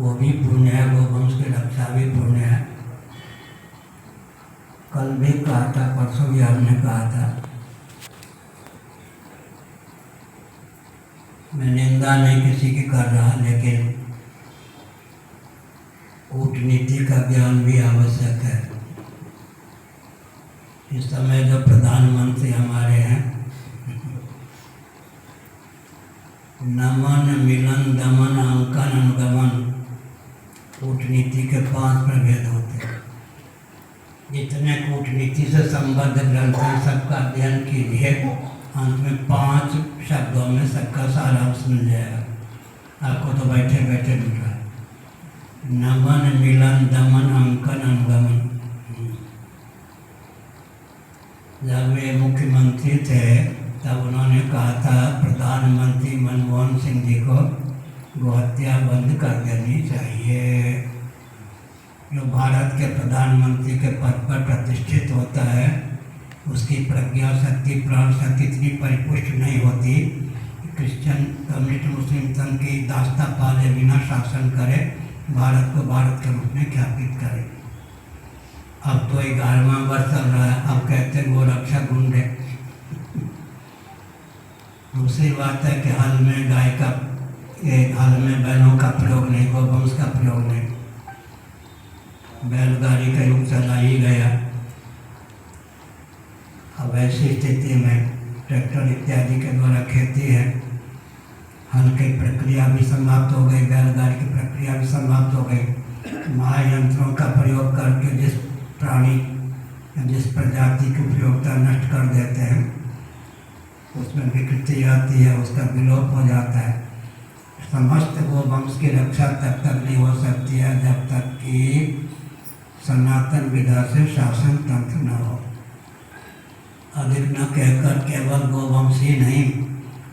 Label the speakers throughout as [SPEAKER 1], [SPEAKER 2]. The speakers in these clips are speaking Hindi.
[SPEAKER 1] वो भी पुण्य है, गोवंश की रक्षा भी पुण्य है। कल भी कहा था, परसों भी हमने कहा था, मैं निंदा नहीं किसी की कर रहा, लेकिन कूटनीति का ज्ञान भी आवश्यक है। इस समय जो प्रधानमंत्री हमारे हैं, नमन मिलन दमन अंकन अनुगमन, कूटनीति के 5 प्रभेद होते हैं। जितने कूटनीति से संबद्ध ग्रंथ हैं सबका अध्ययन कीजिए, अंत में 5 शब्दों में सबका सारांश मिल जाएगा। आपको तो बैठे बैठे मिल रहा है। नमन मिलन दमन अंकन अनुगमन। जब वे मुख्यमंत्री थे तब उन्होंने कहा था प्रधानमंत्री मनमोहन सिंह जी को गोहत्या बंद कर देनी चाहिए। जो भारत के प्रधानमंत्री के पद पर प्रतिष्ठित होता है उसकी प्रज्ञा शक्ति प्राण शक्ति इतनी परिपुष्ट नहीं होती कि क्रिश्चियन कम्युनिस्ट मुस्लिम संघ की दास्ता पाले बिना शासन करे, भारत को भारत के रूप में ख्यापित करे। अब तो 11वां वर्ष चल रहा है, अब कहते हैं वो रक्षा गुंडे। दूसरी बात है कि हल में गाय का, हल में बैलों का प्रयोग नहीं, गोवंश का प्रयोग नहीं। बैलगाड़ी का युग चला ही गया। अब ऐसी स्थिति में ट्रैक्टर इत्यादि के द्वारा खेती है, हल की प्रक्रिया भी समाप्त हो गई, बैलगाड़ी की प्रक्रिया भी समाप्त हो गई। महायंत्रों का प्रयोग करके जिस प्राणी जिस प्रजाति की उपयोगिता नष्ट कर देते हैं उसमें विकृति आती है, उसका विलोप हो जाता है। समस्त गोवंश की रक्षा तब तक नहीं हो सकती है जब तक कि सनातन विधा से शासन तंत्र न हो। अधिक न कहकर केवल गोवंश ही नहीं,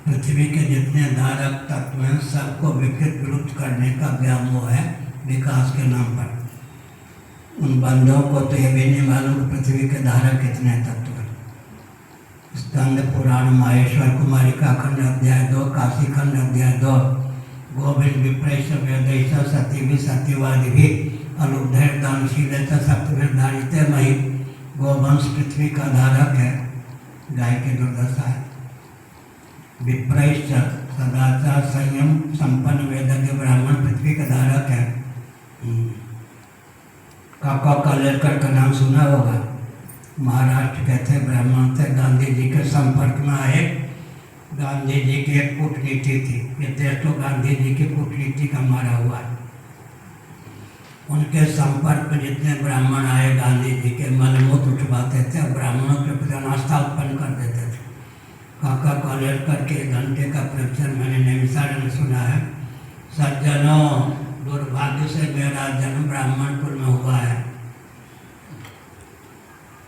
[SPEAKER 1] पृथ्वी के जितने धारक तत्व हैं सबको विकृत विलुप्त करने का व्यामोह है विकास के नाम पर। उन बंधुओं को तो ये भी नहीं मालूम कि पृथ्वी के धारक कितने तत्व हैं। स्कंद पुराण माहेश्वर कुमारिका खंड अध्याय 2, काशी खंड अध्याय 2, गोविंद विप्रैष वेदैष सती भी सत्यवादी भी अलुब्धैर दानशील सप्तधारित मही। गोवंश पृथ्वी का धारक है, गाय की दुर्दशा है। विप्रैष सदाचार संयम संपन्न वेदज्ञ ब्राह्मण पृथ्वी का धारक है। काका कालेलकर का नाम सुना होगा, महाराष्ट्र के थे, ब्राह्मण थे, गांधी जी के संपर्क में आए। गांधी जी की एक कूटनीति थी, ये देश तो गांधी जी की कूटनीति का मारा हुआ है। उनके संपर्क में जितने ब्राह्मण आए गांधी जी के मलमूत्र उठवाते थे और ब्राह्मणों के प्रति अनास्था उत्पन्न कर देते थे। काका कालेलकर के 1 घंटे का प्रवचन मैंने नैमिषारण्य में सुना है। सज्जनों, दुर्भाग्य से मेरा जन्म ब्राह्मण कुल में हुआ है।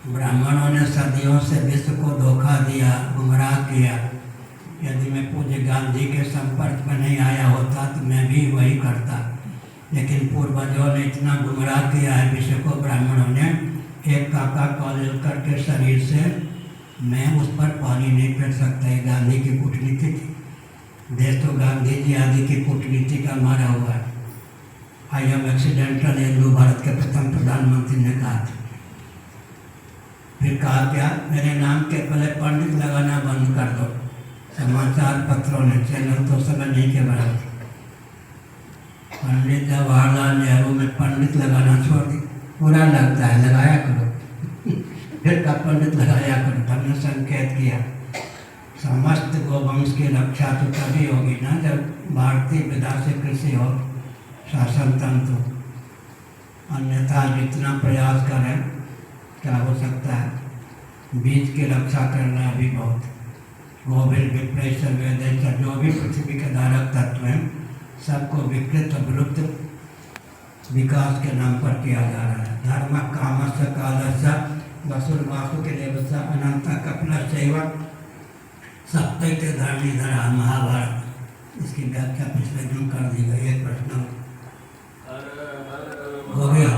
[SPEAKER 1] ब्राह्मणों ने सदियों से विश्व को धोखा दिया, गुमराह किया। यदि मैं पूज्य गांधी के संपर्क में नहीं आया होता तो मैं भी वही करता, लेकिन पूर्वजों ने इतना गुमराह किया है विश्व को, ब्राह्मणों ने। एक काका कालेलकर के शरीर से मैं उस पर पानी नहीं फेर सकता। है गांधी की कूटनीति थी। देश तो गांधी जी आदि की कूटनीति का मारा हुआ है। I am accidental Hindu, Bharat के प्रथम प्रधानमंत्री ने कहा था। फिर कहा क्या, मेरे नाम के पहले पंडित लगाना बंद कर दो। समाचार पत्रों ने, चैनल तो समय नहीं के बराबर। पंडित जवाहरलाल नेहरू में पंडित लगाना छोड़ दी। बुरा लगता है, लगाया करो। फिर का पंडित लगाया करो, हमने संकेत किया। समस्त गोवंश की रक्षा तो तभी होगी ना जब भारतीय विधा से कृषि हो, शासन तंत्र। अन्यथा जितना प्रयास करें क्या हो सकता है। बीज की रक्षा करना भी बहुत। गोविंद विप्रैष वेदैष जो भी पृथ्वी के धारक तत्व हैं सबको विकृत और विलुप्त विकास के नाम पर किया जा रहा है। धर्म कामस्य कालस्य वसुर्वासु के देवस्य अनंत कपिलश्चैव सप्तैते धर्मी धरा। महाभारत, इसकी व्याख्या पिछले दिन कर दी गई। एक प्रश्न हो गया।